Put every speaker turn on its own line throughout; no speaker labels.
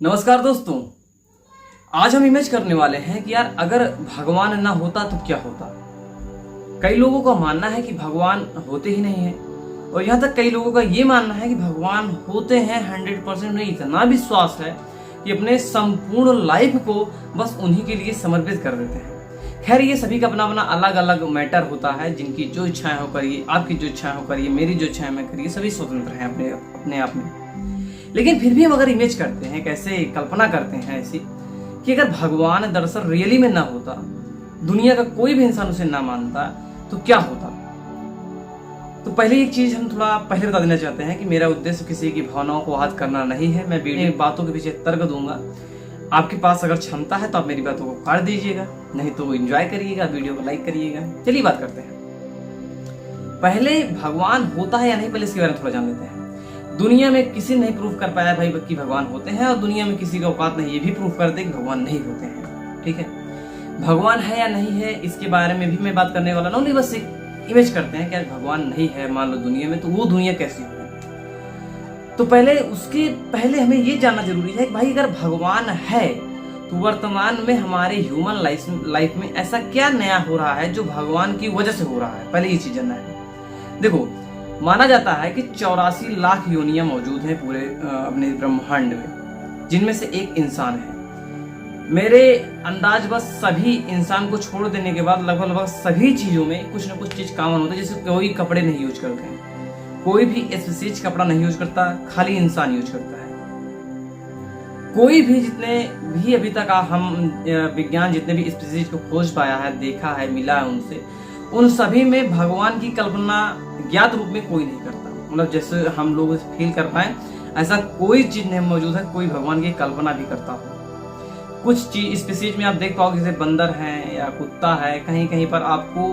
नमस्कार दोस्तों। आज हम इमेज करने वाले हैं कि यार अगर भगवान ना होता तो क्या होता। कई लोगों का मानना है कि भगवान होते ही नहीं है और यहाँ तक कई लोगों का ये मानना है कि भगवान होते हैं। 100% में इतना विश्वास है कि अपने संपूर्ण लाइफ को बस उन्हीं के लिए समर्पित कर देते हैं। खैर, ये सभी का अपना अपना अलग अलग मैटर होता है। जिनकी जो इच्छाएं हो करिए, आपकी जो इच्छाएं हो करिए, मेरी जो इच्छाएं मैं करिए, सभी स्वतंत्र हैं अपने आप में। लेकिन फिर भी हम अगर इमेज करते हैं, कैसे कल्पना करते हैं ऐसी कि अगर भगवान दरअसल रियली में ना होता, दुनिया का कोई भी इंसान उसे ना मानता, तो क्या होता। तो पहले एक चीज हम थोड़ा पहले बता देना चाहते हैं कि मेरा उद्देश्य किसी की भावनाओं को आहत करना नहीं है। मैं वीडियो बातों के पीछे तर्क दूंगा। आपके पास अगर क्षमता है तो आप मेरी बातों को काट दीजिएगा, नहीं तो एंजॉय करिएगा, वीडियो को लाइक करिएगा। चलिए बात करते हैं। पहले भगवान होता है या नहीं, पहले इसके बारे में थोड़ा जान लेते हैं। दुनिया में किसी ने नहीं प्रूफ कर पाया भाई कि भगवान होते हैं, और दुनिया में किसी का औकात नहीं ये भी प्रूफ कर दे कि भगवान नहीं होते हैं। ठीक है, भगवान है या नहीं है इसके बारे में भी मैं बात करने वाला ना। बस एक इमेज करते हैं कि भगवान नहीं है मान लो दुनिया में, तो वो दुनिया कैसी होगी। तो उसके पहले हमें ये जानना जरूरी है कि भाई अगर भगवान है तो वर्तमान में हमारे ह्यूमन लाइफ में ऐसा क्या नया हो रहा है जो भगवान की वजह से हो रहा है। पहले ये चीज जानना है। देखो, माना जाता है कि 84 लाख योनियां मौजूद हैं पूरे अपने ब्रह्मांड में, जिनमें से एक इंसान है। मेरे अंदाज बस सभी इंसान को छोड़ देने के बाद लगभग सभी चीजों में कुछ ना कुछ चीज कॉमन होता है। जैसे कोई कपड़े नहीं यूज करते हैं, कोई भी स्पेसिफिक कपड़ा नहीं यूज करता, खाली इंसान यूज करता है। कोई भी जितने भी अभी तक हम विज्ञान जितने भी स्पेसिफिक को खोज पाया है, देखा है, मिला है उनसे, उन सभी में भगवान की कल्पना ज्ञात रूप में कोई नहीं करता। मतलब जैसे हम लोग फील कर पाए ऐसा कोई चीज नहीं मौजूद है कोई भगवान की कल्पना भी करता हो। कुछ चीज स्पीसीज में आप देख पाओगे, जैसे बंदर है या कुत्ता है, कहीं कहीं पर आपको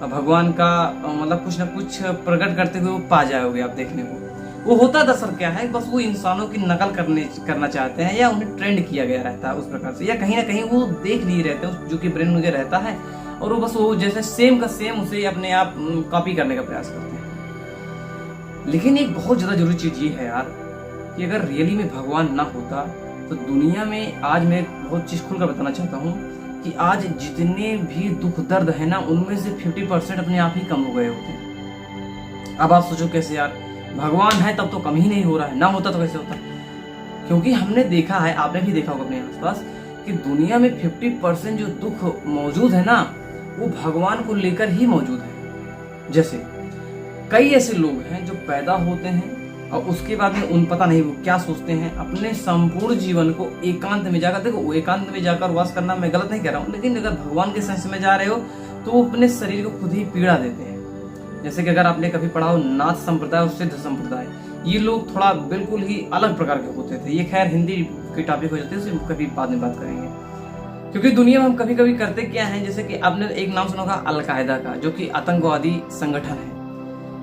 भगवान का मतलब कुछ ना कुछ प्रकट करते हुए पा जाओगे आप देखने को। वो होता दरअसल क्या है, बस वो इंसानों की नकल करना चाहते हैं, या उन्हें ट्रेंड किया गया रहता है उस प्रकार से, या कहीं ना कहीं वो देख लिए रहते हैं जो कि ब्रेन में रहता है, और वो बस वो जैसे सेम का सेम उसे अपने आप कॉपी करने का प्रयास करते हैं। लेकिन एक बहुत ज्यादा जरूरी चीज ये है यार कि अगर रियली में भगवान ना होता तो दुनिया में आज मैं बहुत चीज खुलकर बताना चाहता हूँ कि आज जितने भी दुख दर्द है ना, उनमें से 50% अपने आप ही कम हो गए होते हैं। अब आप सोचो कैसे यार, भगवान है तब तो कम ही नहीं हो रहा है, ना होता तो कैसे होता। क्योंकि हमने देखा है, आपने भी देखा होगा अपने आसपास, कि दुनिया में 50% जो दुख मौजूद है ना, वो भगवान को लेकर ही मौजूद है। जैसे कई ऐसे लोग हैं जो पैदा होते हैं और उसके बाद में उन पता नहीं वो क्या सोचते हैं, अपने संपूर्ण जीवन को एकांत में जाकर, देखो एकांत में जाकर वास करना मैं गलत नहीं कह रहा हूँ, लेकिन अगर भगवान के सेंस में जा रहे हो तो वो अपने शरीर को खुद ही पीड़ा देते हैं। जैसे कि अगर आपने कभी पढ़ा हो नाथ संप्रदाय और सिद्ध संप्रदाय, ये लोग थोड़ा बिल्कुल ही अलग प्रकार के होते थे। ये खैर हिंदी की टॉपिक हो जाती है, उसे कभी बाद में बात करेंगे। क्योंकि दुनिया में हम कभी कभी करते क्या है, जैसे कि आपने एक नाम सुना होगा अल-कायदा का, जो कि आतंकवादी संगठन है।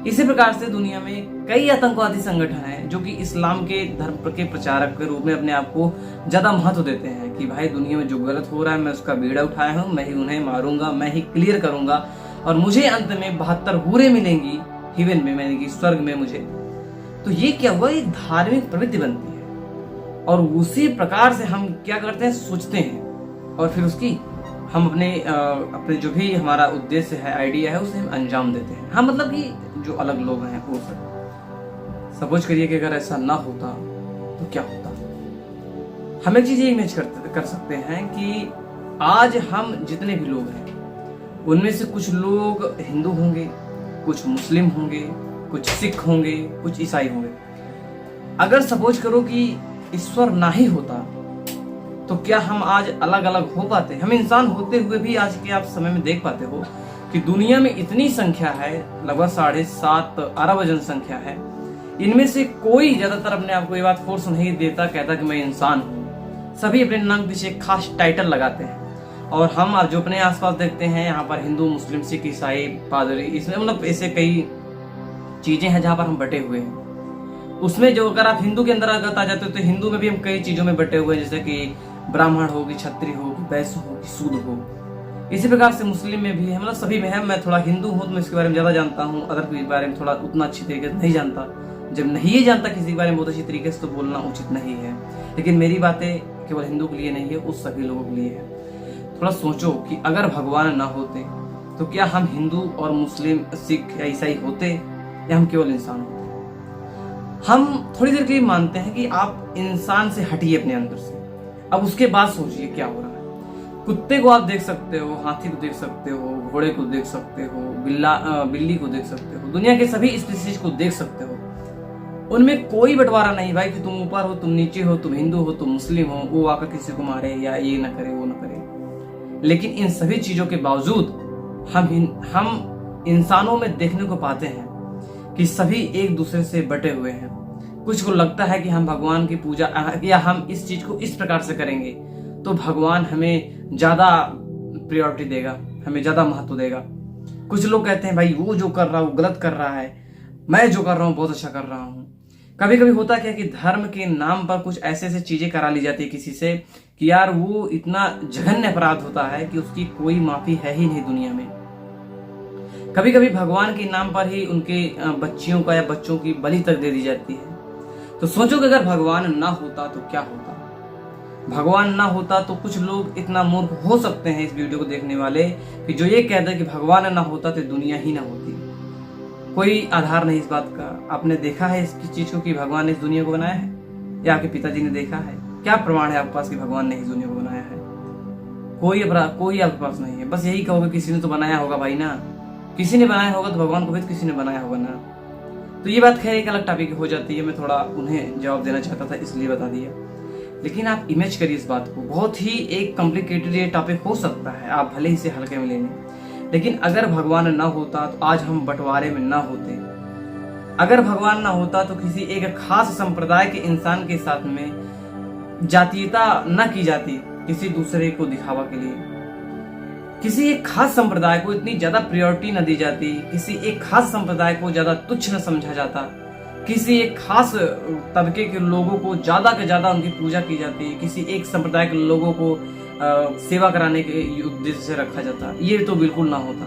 इसी प्रकार से दुनिया में कई आतंकवादी संगठन हैं जो कि इस्लाम के धर्म के प्रचारक के रूप में अपने आप को ज्यादा महत्व देते हैं कि भाई दुनिया में जो गलत हो रहा है मैं उसका बीड़ा उठाया हूँ, मैं ही उन्हें मारूंगा, मैं ही क्लियर करूंगा, और मुझे अंत में 72 हूरें मिलेंगी हेवन में, यानी कि स्वर्ग में मुझे। तो ये क्या हुआ, एक धार्मिक प्रवृत्ति बनती है, और उसी प्रकार से हम क्या करते हैं, सोचते हैं, और फिर उसकी हम अपने जो भी हमारा उद्देश्य है, आइडिया है, उसे हम अंजाम देते हैं। हाँ, मतलब कि जो अलग लोग हैं वो सब। सपोज करिए कि अगर ऐसा ना होता तो क्या होता। हम एक चीज ये इमेज कर सकते हैं कि आज हम जितने भी लोग हैं उनमें से कुछ लोग हिंदू होंगे, कुछ मुस्लिम होंगे, कुछ सिख होंगे, कुछ ईसाई होंगे। अगर सपोज करो कि ईश्वर ना ही होता तो क्या हम आज अलग अलग हो पाते। हम इंसान होते हुए भी आज के आप समय में देख पाते हो कि दुनिया में इतनी संख्या है, लगभग 7.5 अरब जनसंख्या है। इनमें से कोई ज्यादातर अपने आप को ये बात फोर्स नहीं देता, कहता कि मैं इंसान हूँ। सभी अपने नाम पीछे एक खास टाइटल लगाते हैं। और हम जो अपने आसपास देखते हैं, यहाँ पर हिंदू, मुस्लिम, सिख, ईसाई, पादरी, इसमें मतलब ऐसे कई चीजें हैं जहाँ पर हम बटे हुए हैं। उसमें जो अगर आप हिंदू के अंदर अगर आ जाते हो तो हिंदू में भी हम कई चीजों में बटे हुए हैं, जैसे कि ब्राह्मण हो, कि क्षत्रिय हो, कि वैश्य हो, कि शूद्र हो। इसी प्रकार से मुस्लिम में भी है, मतलब सभी में है। मैं थोड़ा हिंदू हूँ तो मैं इसके बारे में ज्यादा जानता हूँ, अदर के बारे में थोड़ा उतना अच्छी तरीके से नहीं जानता। जब नहीं जानता किसी के बारे में बहुत अच्छी तरीके से तो बोलना उचित नहीं है। लेकिन मेरी बातें केवल हिंदू के लिए नहीं है, उस सभी लोगों के लिए है। थोड़ा सोचो कि अगर भगवान ना होते तो क्या हम हिंदू और मुस्लिम, सिख या ईसाई होते, या हम केवल इंसान होते? हम थोड़ी देर के लिए मानते हैं कि आप इंसान से हटिए अपने अंदर से, अब उसके बाद सोचिए क्या हो रहा है। कुत्ते को आप देख सकते हो, हाथी को देख सकते हो, घोड़े को देख सकते हो, बिल्ली को देख सकते हो, दुनिया के सभी स्पीसीज को देख सकते हो। उनमें कोई बंटवारा नहीं भाई कि तुम ऊपर हो, तुम नीचे हो, तुम हिंदू हो, तुम मुस्लिम हो, वो आकर किसी को मारे या ये ना करे वो ना करे। लेकिन इन सभी चीजों के बावजूद हम इंसानों में देखने को पाते हैं कि सभी एक दूसरे से बटे हुए हैं। कुछ को लगता है कि हम भगवान की पूजा या हम इस चीज को इस प्रकार से करेंगे तो भगवान हमें ज्यादा प्रायोरिटी देगा, हमें ज्यादा महत्व देगा। कुछ लोग कहते हैं भाई वो जो कर रहा है वो गलत कर रहा है, मैं जो कर रहा हूँ बहुत अच्छा कर रहा हूँ। कभी कभी होता क्या कि धर्म के नाम पर कुछ ऐसे ऐसे चीजें करा ली जाती है किसी से कि यार वो इतना जघन्य अपराध होता है कि उसकी कोई माफी है ही नहीं दुनिया में। कभी कभी भगवान के नाम पर ही उनके बच्चियों का या बच्चों की बलि तक दे दी जाती है। तो सोचो कि अगर भगवान ना होता तो क्या होता। भगवान ना होता तो कुछ लोग इतना मूर्ख हो सकते हैं इस वीडियो को देखने वाले कि जो ये कहते हैं कि भगवान ना होता तो दुनिया ही ना होती। कोई आधार नहीं इस बात का। आपने देखा है इसकी चीज को कि भगवान ने इस दुनिया को बनाया है, या आपके पिताजी ने देखा है? क्या प्रमाण है आपके पास कि भगवान ने इस दुनिया को बनाया है? कोई आपके पास नहीं है। बस यही कहोगे किसी ने तो बनाया होगा भाई ना, किसी ने बनाया होगा तो भगवान को भी किसी ने बनाया होगा ना। तो ये बात खैर एक अलग टॉपिक हो जाती है, मैं थोड़ा उन्हें जवाब देना चाहता था इसलिए बता दिया। लेकिन आप इमेज करिए इस बात को, बहुत ही एक कॉम्प्लिकेटेड ये टॉपिक हो सकता है, आप भले ही इसे हल्के में ले लें, लेकिन अगर भगवान ना होता तो आज हम बंटवारे में ना होते। अगर भगवान ना होता तो किसी एक खास संप्रदाय के इंसान के साथ में जातीयता न की जाती, किसी दूसरे को दिखावा के लिए किसी एक खास संप्रदाय को इतनी ज्यादा प्रायोरिटी न दी जाती, किसी एक खास संप्रदाय को ज्यादा तुच्छ न समझा जाता, किसी एक खास तबके के लोगों को ज्यादा के ज्यादा उनकी पूजा की जाती, किसी एक संप्रदाय के लोगों को सेवा कराने के उद्देश्य से रखा जाता। ये तो बिल्कुल ना होता।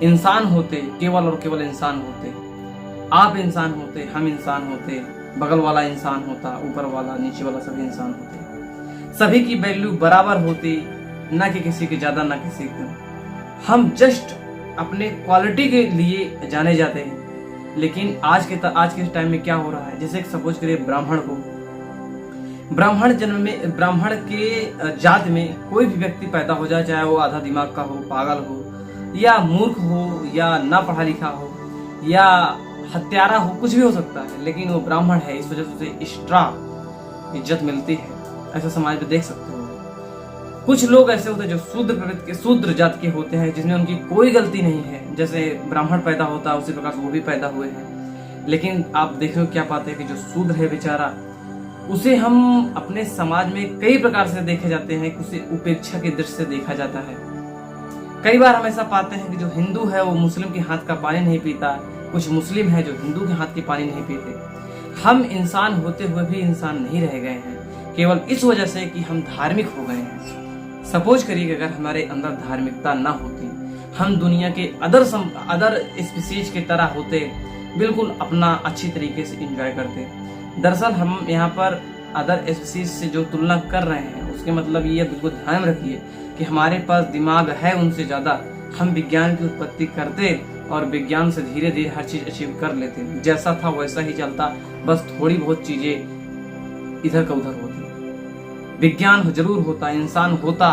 इंसान होते, केवल और केवल इंसान होते। आप इंसान होते, हम इंसान होते, बगल वाला इंसान होता, ऊपर वाला नीचे वाला सभी इंसान होते। सभी की वैल्यू बराबर होती, ना कि किसी की ज्यादा ना किसी की। हम जस्ट अपने क्वालिटी के लिए जाने जाते हैं। लेकिन आज के टाइम में क्या हो रहा है, जैसे सपोज करिए ब्राह्मण के जात में कोई भी व्यक्ति पैदा हो जाए, चाहे वो आधा दिमाग का हो, पागल हो, या मूर्ख हो, या ना पढ़ा लिखा हो, या हत्यारा हो, कुछ भी हो सकता है, लेकिन वो ब्राह्मण है, इस वजह से उसे एक्स्ट्रा इज्जत मिलती है। ऐसा समाज में देख सकते हो। कुछ लोग ऐसे होते हैं जो शूद्र जात के होते हैं, जिसमें उनकी कोई गलती नहीं है। जैसे ब्राह्मण पैदा होता है उसी प्रकार से वो भी पैदा हुए हैं। लेकिन आप देखो क्या पाते हैं कि जो शूद्र है बेचारा, उसे हम अपने समाज में कई प्रकार से देखे जाते हैं, उसे उपेक्षा के दृष्टि से देखा जाता है। कई बार हम ऐसा पाते हैं कि जो हिंदू है वो मुस्लिम के हाथ का पानी नहीं पीता, कुछ मुस्लिम है जो हिंदू के हाथ के पानी नहीं पीते। हम इंसान होते हुए भी इंसान नहीं रह गए हैं, केवल इस वजह से कि हम धार्मिक हो गए हैं। सपोज करिए कि अगर हमारे अंदर धार्मिकता ना होती, हम दुनिया के अदर स्पीसीज की तरह होते, बिल्कुल अपना अच्छी तरीके से एंजॉय करते। दरअसल हम यहाँ पर अदर स्पीसीज से जो तुलना कर रहे हैं उसके मतलब ये बिल्कुल ध्यान रखिए कि हमारे पास दिमाग है उनसे ज्यादा। हम विज्ञान की उत्पत्ति करते और विज्ञान से धीरे धीरे हर चीज अचीव कर लेते। जैसा था वैसा ही चलता, बस थोड़ी बहुत चीजें इधर का उधर होती। विज्ञान जरूर होता, इंसान होता,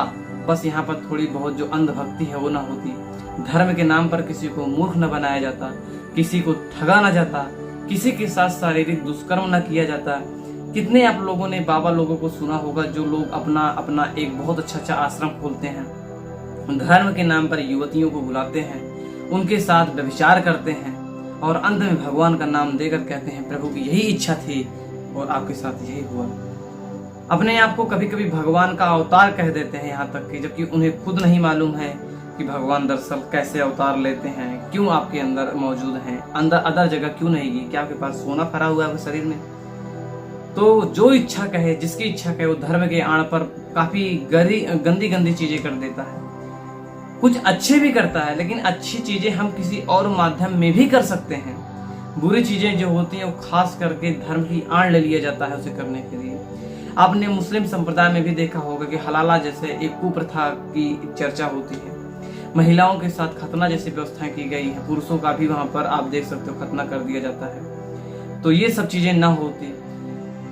बस यहाँ पर थोड़ी बहुत जो अंधभक्ति है वो ना होती। धर्म के नाम पर किसी को मूर्ख न बनाया जाता, किसी को ठगा ना जाता, किसी के साथ शारीरिक दुष्कर्म न किया जाता। कितने आप लोगों ने बाबा लोगों को सुना होगा जो लोग अपना एक बहुत अच्छा आश्रम खोलते हैं, धर्म के नाम पर युवतियों को बुलाते हैं, उनके साथ व्यभिचार करते हैं और अंत में भगवान का नाम देकर कहते हैं प्रभु की यही इच्छा थी और आपके साथ यही हुआ। अपने आप को कभी कभी भगवान का अवतार कह देते हैं, यहाँ तक कि जबकि उन्हें खुद नहीं मालूम है कि भगवान दरअसल कैसे अवतार लेते हैं, क्यों आपके अंदर मौजूद हैं, अदर जगह क्यों नहीं गई, क्या आपके पास सोना भरा हुआ है आपके शरीर में? तो जो इच्छा कहे, जिसकी इच्छा कहे, वो धर्म के आड़ पर काफी गंदी चीजें कर देता है। कुछ अच्छे भी करता है, लेकिन अच्छी चीजें हम किसी और माध्यम में भी कर सकते हैं। बुरी चीजें जो होती हैं वो खास करके धर्म की आड़ ले लिया जाता है उसे करने के लिए। आपने मुस्लिम संप्रदाय में भी देखा होगा कि हलाला जैसे एक कुप्रथा की चर्चा होती है, महिलाओं के साथ खतना जैसी व्यवस्थाएं की गई है, पुरुषों का भी वहां पर आप देख सकते हो खतना कर दिया जाता है। तो ये सब चीजें ना होती,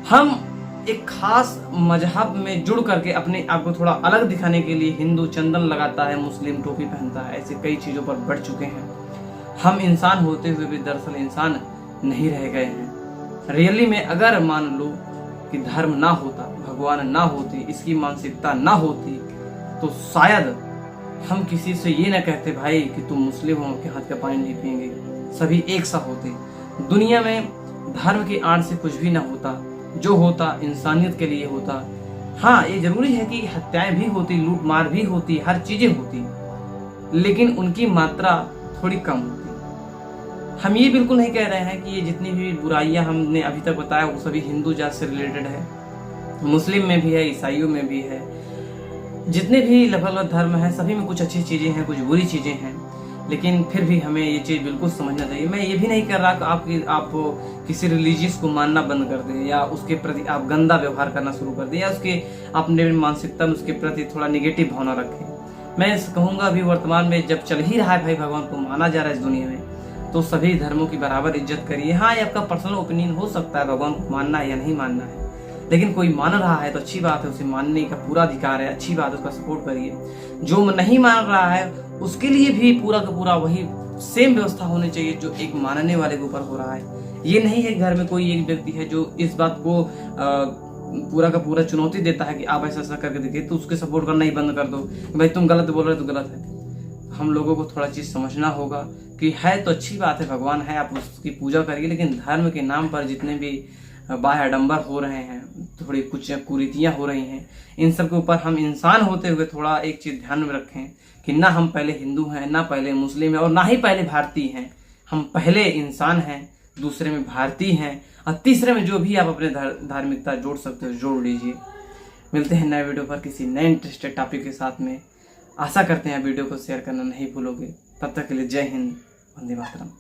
हम एक खास मजहब में जुड़ करके अपने आप को थोड़ा अलग दिखाने के लिए हिंदू चंदन लगाता है, मुस्लिम टोपी पहनता है, ऐसे कई चीजों पर बढ़ चुके हैं। हम इंसान होते हुए भी दरअसल इंसान नहीं रह गए हैं। रियली में अगर मान लो कि धर्म ना होता, भगवान ना होती, इसकी मानसिकता ना होती, तो शायद हम किसी से ये ना कहते भाई कि तुम मुस्लिम हो के हाथ का पानी नहीं पिएंगे, सभी एक सा होते। दुनिया में धर्म की आड़ से कुछ भी ना होता, जो होता इंसानियत के लिए होता। हाँ, ये जरूरी है कि हत्याएं भी होती, लूट मार भी होती, हर चीजें होती, लेकिन उनकी मात्रा थोड़ी कम होती। हम ये बिल्कुल नहीं कह रहे हैं कि ये जितनी भी बुराइयां हमने अभी तक बताया वो सभी हिंदू जात से रिलेटेड है, मुस्लिम में भी है, ईसाइयों में भी है, जितने भी अलग अलग धर्म है सभी में कुछ अच्छी चीजें हैं, कुछ बुरी चीजें हैं, लेकिन फिर भी हमें ये चीज बिल्कुल समझना चाहिए। मैं ये भी नहीं कर रहा कि आप किसी रिलीजियस को मानना बंद कर दें या उसके प्रति आप गंदा व्यवहार करना शुरू कर दें या उसके अपने मानसिकता में उसके प्रति थोड़ा निगेटिव भावना रखें। मैं कहूंगा अभी वर्तमान में जब चल ही रहा है भाई, भगवान को माना जा रहा है इस दुनिया में, तो सभी धर्मों की बराबर इज्जत करिए। हाँ, ये आपका पर्सनल ओपिनियन हो सकता है भगवान को मानना है या नहीं मानना है, लेकिन कोई मान रहा है तो अच्छी बात है, उसे मानने का पूरा अधिकार है, अच्छी बात है, उसका सपोर्ट करिए। जो नहीं मान रहा है उसके लिए भी पूरा का पूरा वही सेम व्यवस्था होनी चाहिए जो एक मानने वाले के ऊपर हो रहा है। ये नहीं है घर में कोई एक व्यक्ति है जो इस बात को पूरा का पूरा चुनौती देता है कि आप ऐसा ऐसा करके देखिए, तो उसके सपोर्ट करना ही बंद कर दो, भाई तुम गलत बोल रहे हो तो गलत है। हम लोगों को थोड़ा चीज समझना होगा कि है तो अच्छी बात है, भगवान है, आप उसकी पूजा करिए, लेकिन धर्म के नाम पर जितने भी बाह्य आडंबर हो रहे हैं, थोड़ी कुछ कुरीतियां हो रही हैं, इन सब के ऊपर हम इंसान होते हुए थोड़ा एक चीज ध्यान में रखें कि ना हम पहले हिंदू हैं, ना पहले मुस्लिम हैं और ना ही पहले भारतीय हैं। हम पहले इंसान हैं, दूसरे में भारतीय हैं और तीसरे में जो भी आप अपने धार्मिकता जोड़ सकते हो जोड़ लीजिए। मिलते हैं नए वीडियो पर किसी नए इंटरेस्टेड टॉपिक के साथ में। आशा करते हैं वीडियो को शेयर करना नहीं भूलोगे। तब तक के लिए जय हिंद, वंदे मातरम।